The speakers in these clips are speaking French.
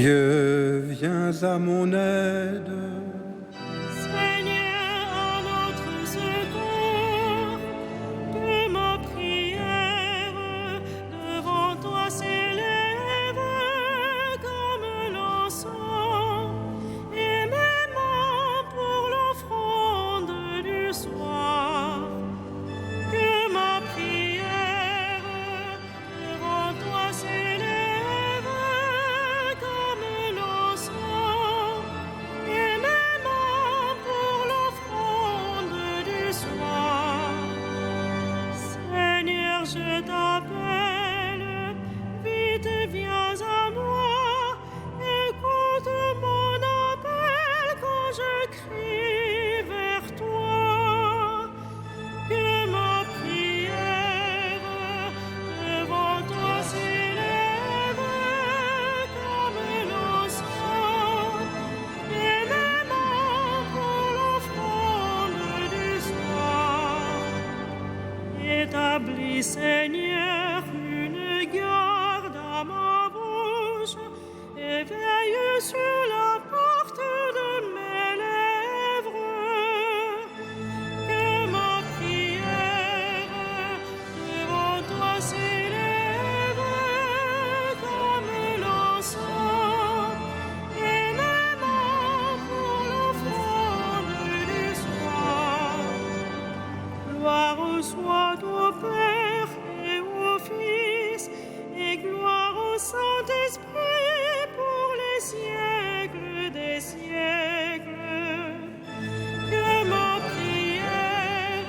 Dieu, viens à mon aide. Seigneur, à notre secours, que ma prière devant toi s'élève comme l'encens, et même pour l'offrande du soir. Que ma prière devant toi s'élève comme l'encens, et même pour l'offrande du soir. Seigneur, je t'appelle, vite viens à moi, écoute mon appel quand je crie vers toi. Que ma prière devant toi s'élève comme l'encens, et même pour l'offrande du soir. Établis, Seigneur, une garde à ma bouche, et veille sur la porte de mes lèvres. Que ma prière devant toi s'élève comme l'encens, et même pour l'offrande du soir. Gloire soit au Père et au Fils, et gloire au Saint-Esprit pour les siècles des siècles. Que ma prière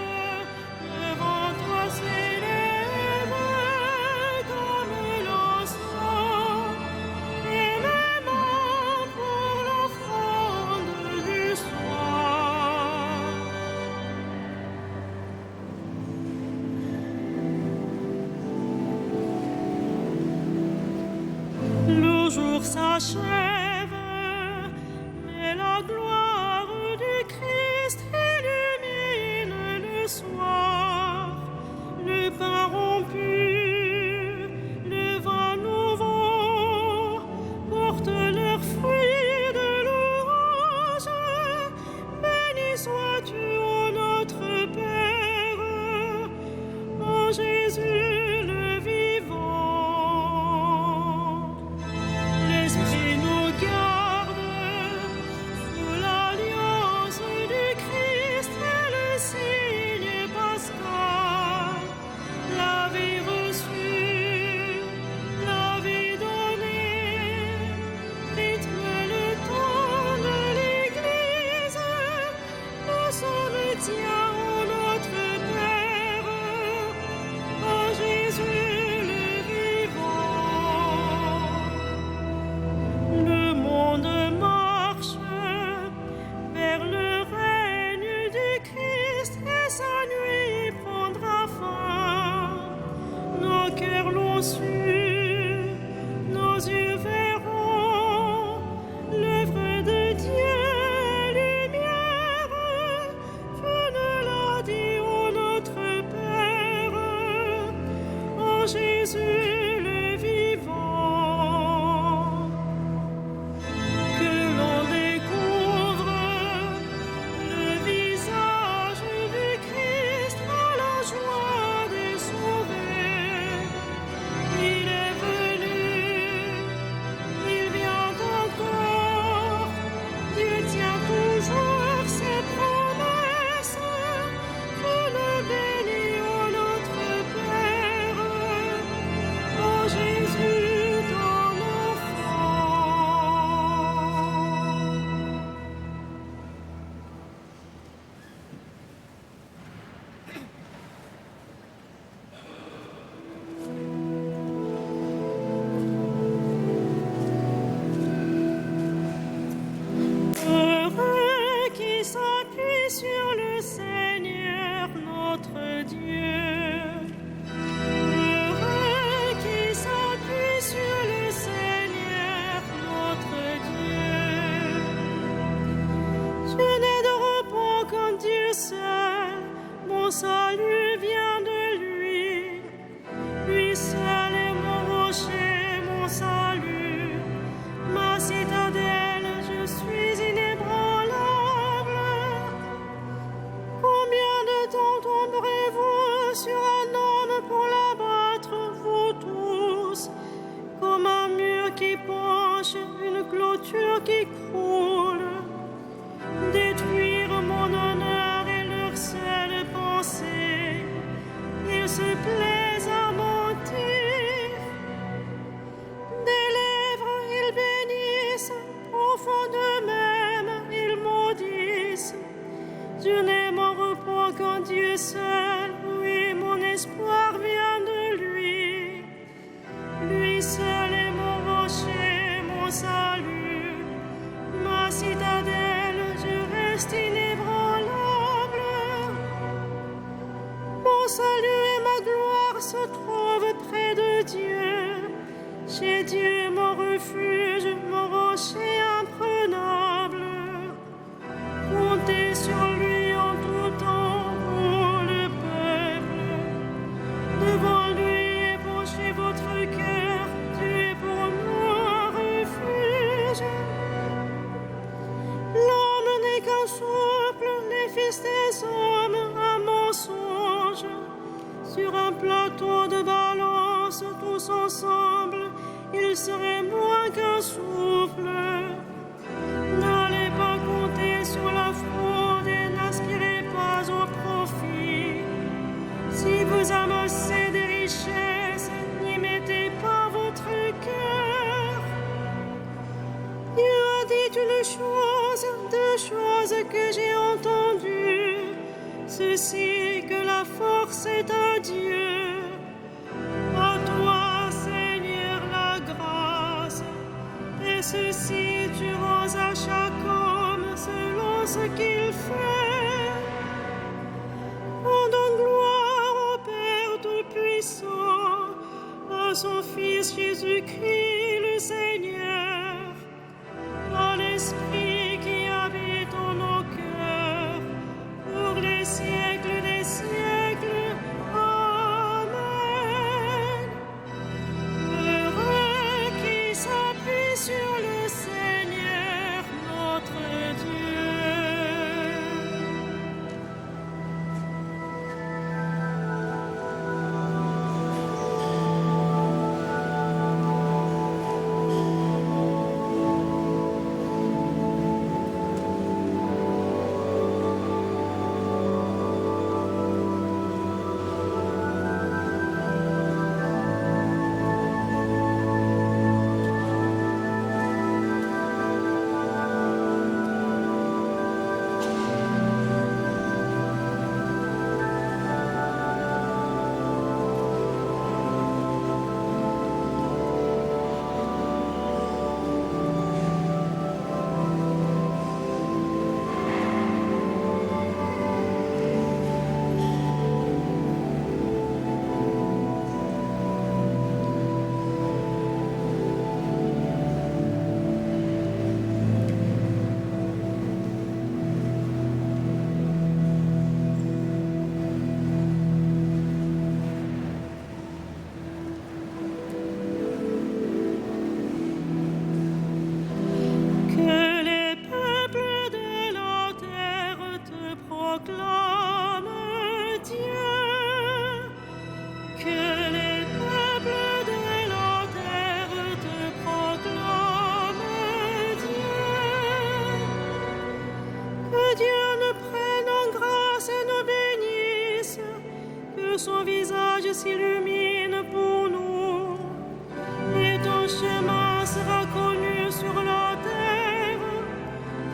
devant toi s'élève comme l'encens, et même pour l'offrande du soir. Le jour s'achève, mais la gloire du Christ illumine le soir. Le pain rompu, le vin nouveau portent leurs fruits de louange. Béni sois-tu, ô notre Père, ô Jésus le vivant. L'Esprit nous garde sous l'alliance du Christ et le signe pascal. La vie reçue, la vie donnée, rythme le temps de l'Église. Nous sommes tiens, ô notre Père, ô Jésus le vivant. Le monde marche vers le règne du Christ et sa nuit prendra fin. Nos cœurs l'ont su, nos yeux verront l'œuvre de Dieu et lumière. Je l'a dit, ô notre Père, ô Jésus le vivant. Que l'on découvre le visage du Christ à la joie des sauvés. Il est venu, il vient encore, Dieu tient toujours ses promesses. Je le bénis, ô notre Père, ô Jésus ton enfant. Heureux qui s'appuie sur le Seigneur notre Dieu. Heureux qui s'appuie sur le Seigneur notre Dieu. Je n'ai de repos qu'en Dieu seul, mon salut vient de lui. Lui seul est mon rocher, mon salut, ma contrôle, détruire mon honneur et leur seule pensée. Ils se plaisent à mentir. Des lèvres, ils bénissent, au fond d'eux-mêmes, ils maudissent. Je n'ai mon repos qu'en Dieu seul, oui, mon espoir vient de lui. Lui seul est mon rocher, mon salut, ma citadelle, je reste inébranlable. Mon salut et ma gloire se trouvent près de Dieu. Chez Dieu, mon refuge, mon rocher imprenable. Comptez sur lui en tout temps, ô le peuple. Devant lui, ébauchez votre cœur, Dieu est pour moi un refuge. L'homme n'est qu'un souffle, les fils des hommes un mensonge. Sur un plateau de balance, tous ensemble, ils seraient moins qu'un souffle. N'allez pas compter sur la fraude et n'aspirez pas au profit. Si vous amassez des richesses, n'y mettez pas votre cœur. Dieu a dit une chose, deux choses que j'ai entendues. Ceci, que la force est à Dieu. À toi, Seigneur, la grâce. Et ceci, tu rends à chaque homme selon ce qu'il fait. Rendons gloire au Père Tout-Puissant, à son Fils Jésus-Christ le Seigneur, à l'Esprit qui habite en nos cœurs, pour les siècles des siècles. Amen. Heureux qui s'appuie sur le Seigneur notre Dieu. Son visage s'illumine pour nous, et ton chemin sera connu sur la terre,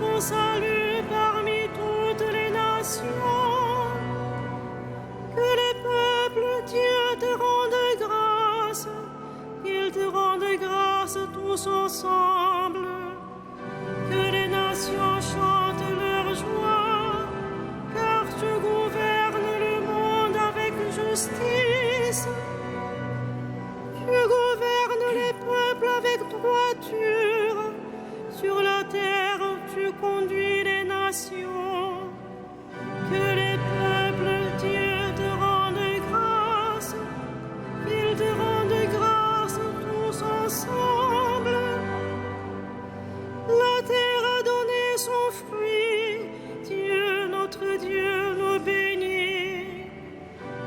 ton salut parmi toutes les nations. Que les peuples, Dieu te rende grâce, qu'ils te rendent grâce tous ensemble. Que les nations chantent leur joie, car tu gouvernes le monde avec justice. Tu gouvernes les peuples avec droiture. Sur la terre, tu conduis les nations. Que les peuples, Dieu, te rendent grâce. Qu'ils te rendent grâce tous ensemble. La terre a donné son fruit. Dieu, notre Dieu, nous bénit.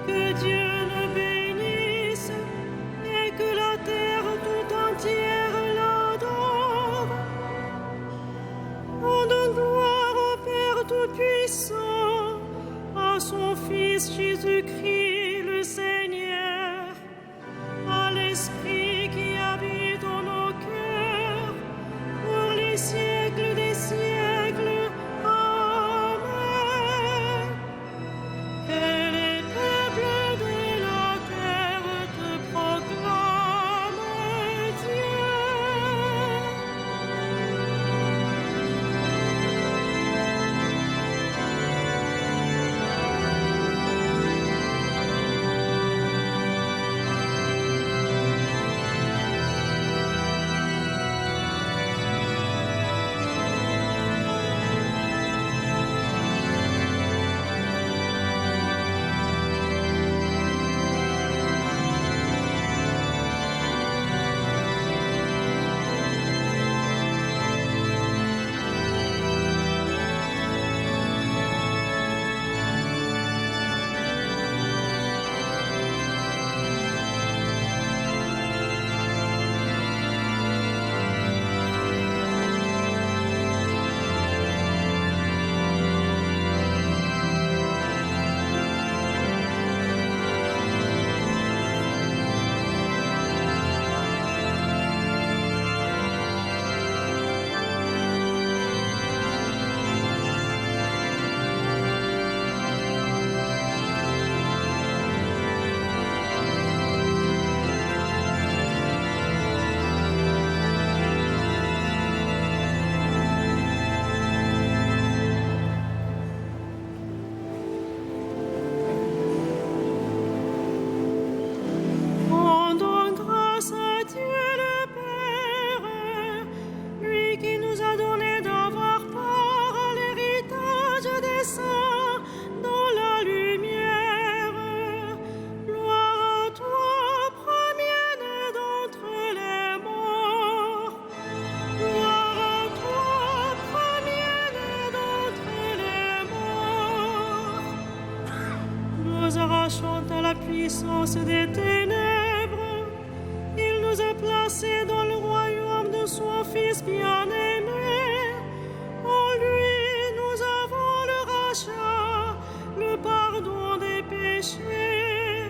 Que Dieu nous bénisse et que la terre tout entière l'adore. puissance des ténèbres. Il nous a placés dans le royaume de son Fils bien-aimé. En lui, nous avons le rachat, le pardon des péchés.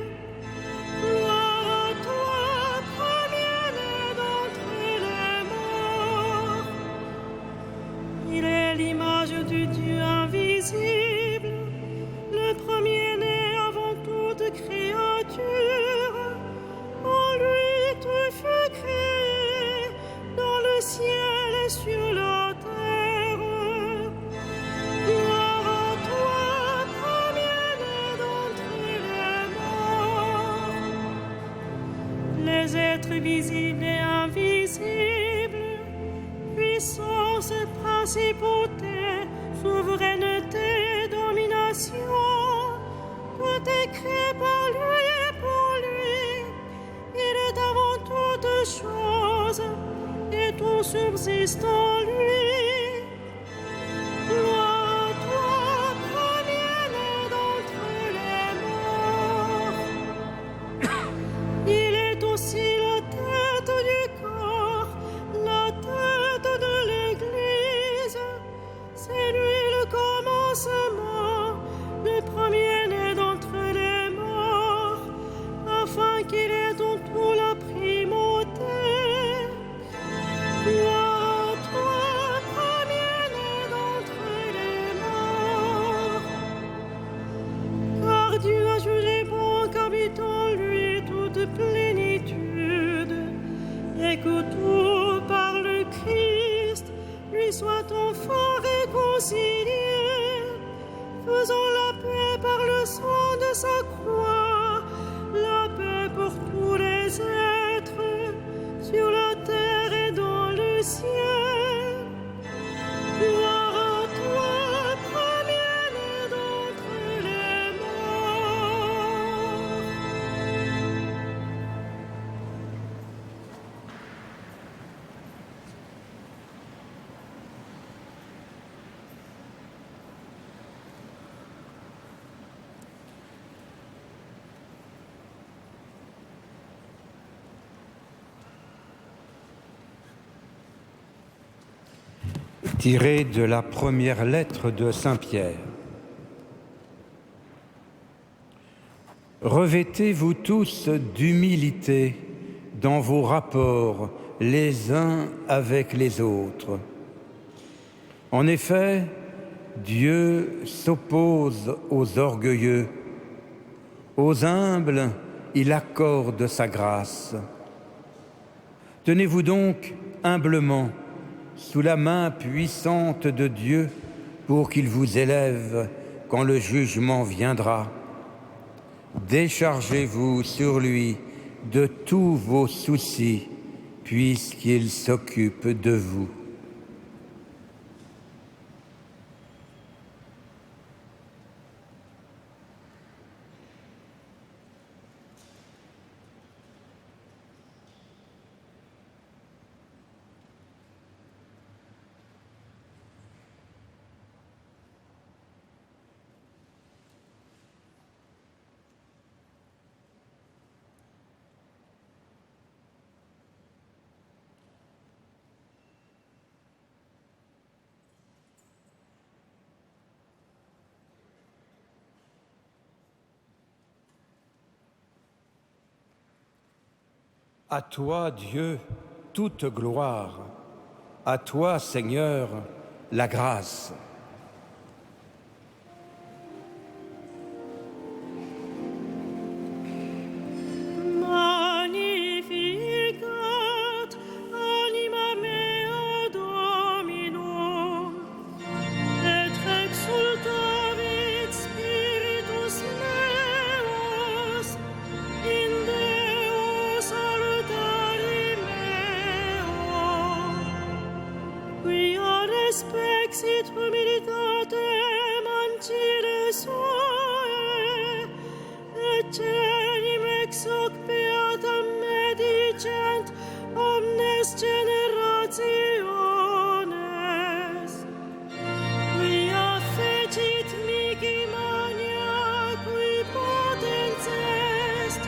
Gloire à toi, premier-né d'entre les morts. Il est l'image du Dieu invisible, le premier-né avant toute créature. En lui, tout fut créé, dans le ciel et sur la terre. Gloire à toi, premier-né d'entre les morts. Les êtres visibles et invisibles, puissance et principauté, souveraineté, domination, tout est créé par lui et pour lui. Il est avant toute chose, et tout subsiste en lui. Gloire à toi, premier-né d'entre les morts. Il est aussi la tête du corps, la tête de l'Église. C'est lui le commencement, le premier-né d'entre les morts, afin qu'il ait en tout la primauté. Gloire à toi, premier-né d'entre les morts. Car Dieu a jugé bon qu'habite en lui toute plénitude, et que tout par le Christ lui soit enfin réconcilié, faisant la paix par le soin de sa croix, la paix pour tous les êtres, sur la terre et dans le ciel. Gloire à toi, premier-né d'entre les morts. Tiré de la première lettre de Saint Pierre. Revêtez-vous tous d'humilité dans vos rapports les uns avec les autres. En effet, Dieu s'oppose aux orgueilleux, aux humbles, il accorde sa grâce. Tenez-vous donc humblement sous la main puissante de Dieu pour qu'il vous élève quand le jugement viendra. Déchargez-vous sur lui de tous vos soucis, puisqu'il s'occupe de vous. À toi, Dieu, toute gloire. À toi, Seigneur, la grâce. Magnificat anima mea Domino, et exultavit spiritus meus in Deo salutari meo, quia respexit humilitatem ancile suae, et cenim ex hoc beatam medicent omnes generationes. Quia fecit mihi mania qui potens est,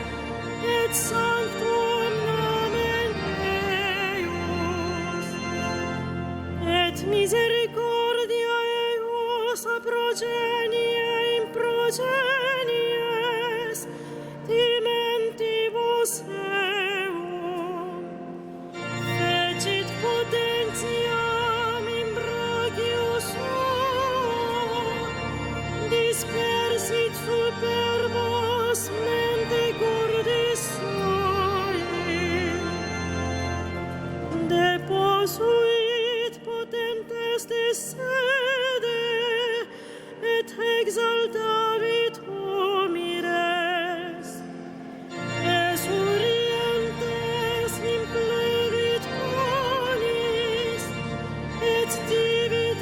genies, dimentibus eum, fecit potentiam imbragius suum, dispersit superbos mente cordis sui, deposuit potentes de sede, et exaltavit homines, esurientes implevit colis, et divit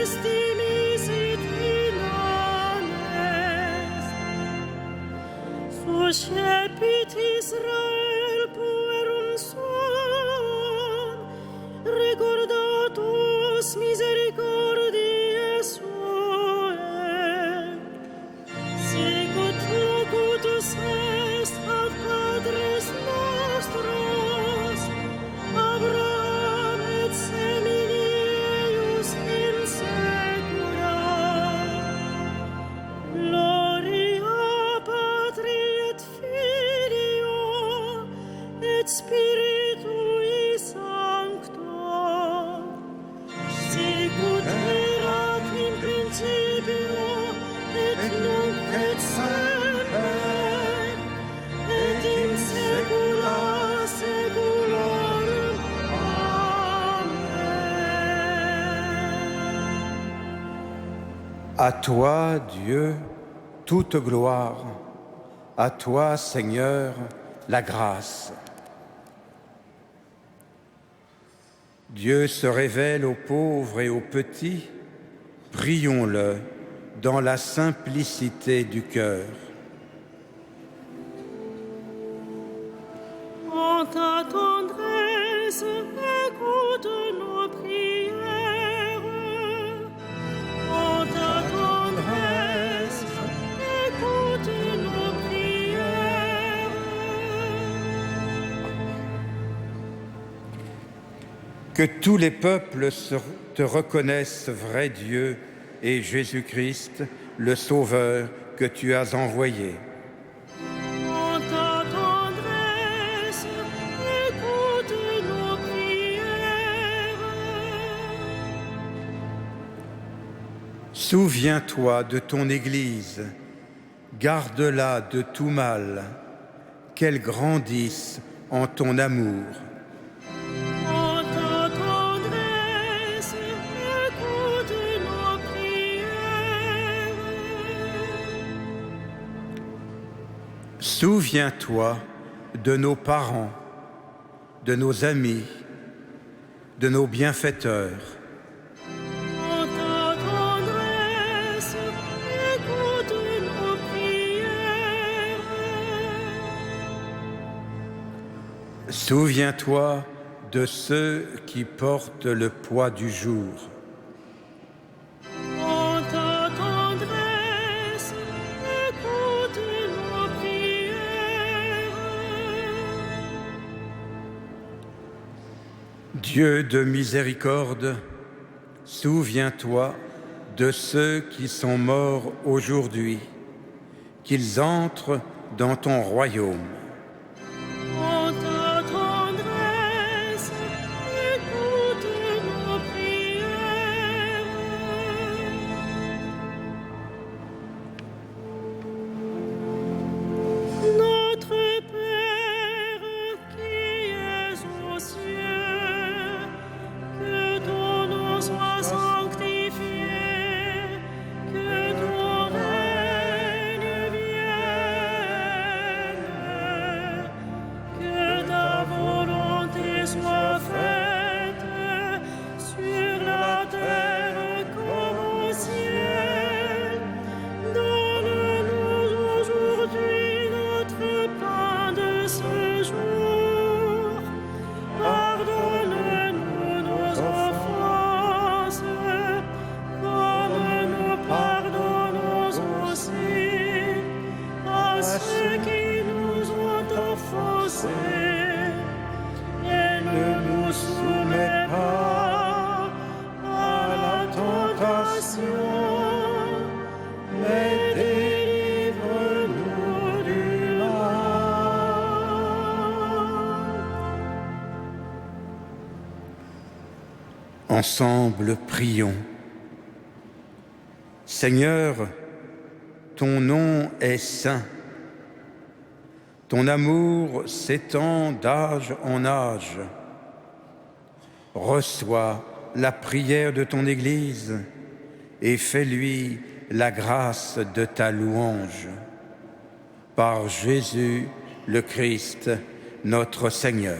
estimisit inanes. Suscepit Israel puerum suum, recordatus misericordiae suae, sicut locutus est ad padres nostros, Abraham et semini eius in secula. Gloria Patri et Filio et Spiritui Sancto, sicut erat in principio et nunc et semper et in saecula saeculorum. Amen. À toi, Dieu, toute gloire. À toi, Seigneur, la grâce. Dieu se révèle aux pauvres et aux petits. Prions-le dans la simplicité du cœur. En ta tendresse, écoute nos prières. En ta tendresse, écoute nos prières. Que tous les peuples te reconnaissent vrai Dieu et Jésus-Christ, le Sauveur que tu as envoyé. En ta tendresse, écoute nos prières. Souviens-toi de ton Église, garde-la de tout mal, qu'elle grandisse en ton amour. En ta tendresse, écoute nos prières. Souviens-toi de nos parents, de nos amis, de nos bienfaiteurs. En ta tendresse, écoute nos prières. Souviens-toi de ceux qui portent le poids du jour. En ta tendresse, écoute nos prières. Dieu de miséricorde, souviens-toi de ceux qui sont morts aujourd'hui, qu'ils entrent dans ton royaume. En ta tendresse, écoute nos prières. Notre Père qui es aux cieux, que ton nom soit sanctifié, que ton règne vienne. Ensemble, prions. Seigneur, ton nom est saint. Ton amour s'étend d'âge en âge. Reçois la prière de ton Église et fais-lui la grâce de ta louange. Par Jésus le Christ, notre Seigneur.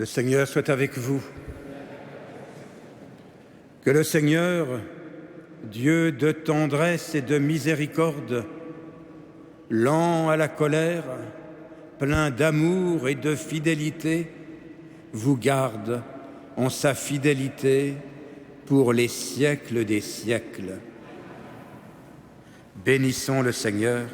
Le Seigneur soit avec vous. Que le Seigneur, Dieu de tendresse et de miséricorde, lent à la colère, plein d'amour et de fidélité, vous garde en sa fidélité pour les siècles des siècles. Bénissons le Seigneur.